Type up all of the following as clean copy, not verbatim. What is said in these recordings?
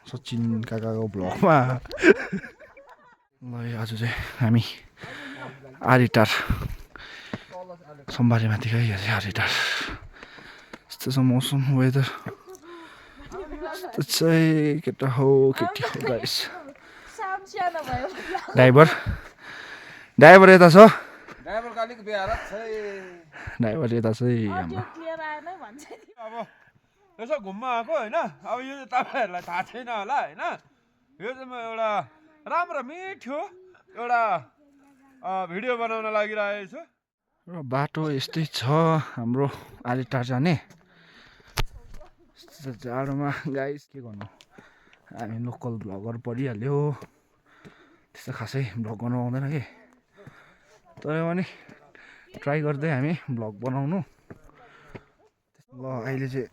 सचिन काकाको भ्लगमा ल आज चाहिँ हामी आरिटार सोमबारेमाथि गयो आरिटार यस्तो छ मौसम वेदर चाहिँ केटा हो केटी हो गाइस ड्राइभर यता छ ड्राइभर यता चाहिँ हाम्रो अब यसो घुम्न आएको होइन अब यो चाहिँ तपाईँहरूलाई थाहा छैन होला होइन यो चाहिँ म एउटा राम्रो मिठो एउटा भिडियो बनाउन लागिरहेको छु र बाटो यस्तै छ हाम्रो आलिटार जाने जाडोमा गाइस के गर्नु हामी लोकल भ्लगर परिहाल्यो त्यस्तो खासै भ्लग गर्नु आउँदैन कि तर पनि ट्राई गर्दै हामी भ्लग बनाउनु ल अहिले चाहिँ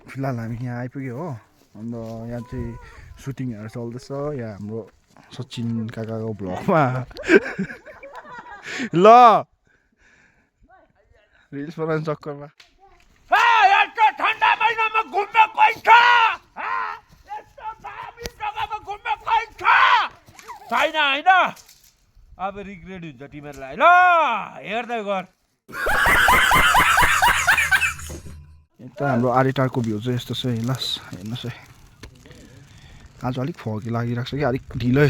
फिलहाल हामी यहाँ आइपुग्यो हो अन्त यहाँ चाहिँ सुटिङहरू चल्दैछ यहाँ हाम्रो सचिन काकाको भ्लगमा ल रिल्स बनाउने चक्करमा ठन्डा महिनामा घुम्न पाइन्छ यस्तो दामी जग्गामा घुम्न पाइन्छ छैन होइन अब रिग्रेट हुन्छ तिमीहरूलाई ल हेर्दै गर यता हाम्रो आरिटारको भ्यू चाहिँ यस्तो छ हेर्नुहोस् हेर्नुहोस् है आज अलिक फगी लागिरहेको छ कि अलिक ढिलै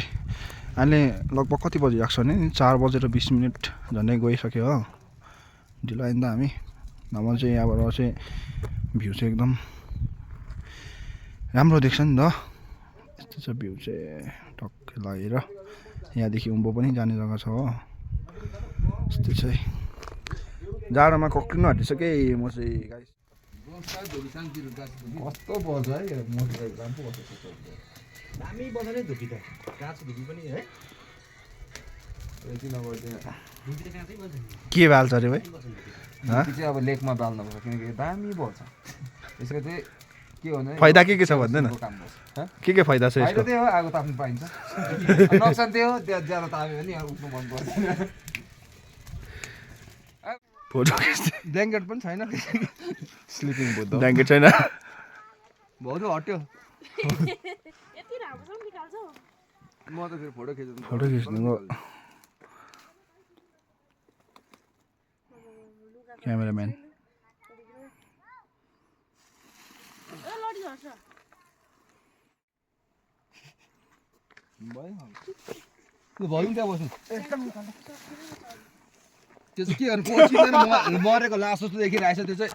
अहिले लगभग कति बजिरहेको छ भने 4:20 झन्डै गइसक्यो हो ढिलो आयो नि त हामी नभए चाहिँ यहाँबाट चाहिँ भ्यू चाहिँ एकदम राम्रो देख्छ नि त यस्तो छ भ्यू चाहिँ टक्कै लागेर यहाँदेखि उँभो पनि जाने जग्गा छ हो यस्तो चाहिँ जाडोमा कक्रिनु आँटिसके म चाहिँ गाइस कस्तो बल्छ है मोटरसाइकल पो कस्तो दामी बल्छ नि धुपी त काँचो धुपी पनि है यति नभए के बाल्छ अरे भाइ चाहिँ अब लेकमा बाल्नुपर्छ किनकि दामी बल्छ यसको चाहिँ के हुन्छ फाइदा के छ भन्दैन के फाइदा छ यसको त्यही हो आगो ताप्नु पाइन्छ नोक्सान त्यही हो त्यहाँ ज्यादा ताप्यो भने उठ्नु मन पर्दैन फोटो ब्ल्याङ्केट पनि छैन स्लिपिङ बुद्ध ब्ल्याङ्केट छैन बहुत हट्यो म त फेरि फोटो खिच्नुको क्यामेराम्यान भयो त्यहाँ बस्नु त्यो चाहिँ के गर्नु पसिँदैन मरेको लास जस्तो देखिरहेछ त्यो चाहिँ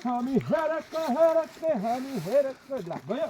हामी हेरक्क हेरक्क हामी हेरक्क गयो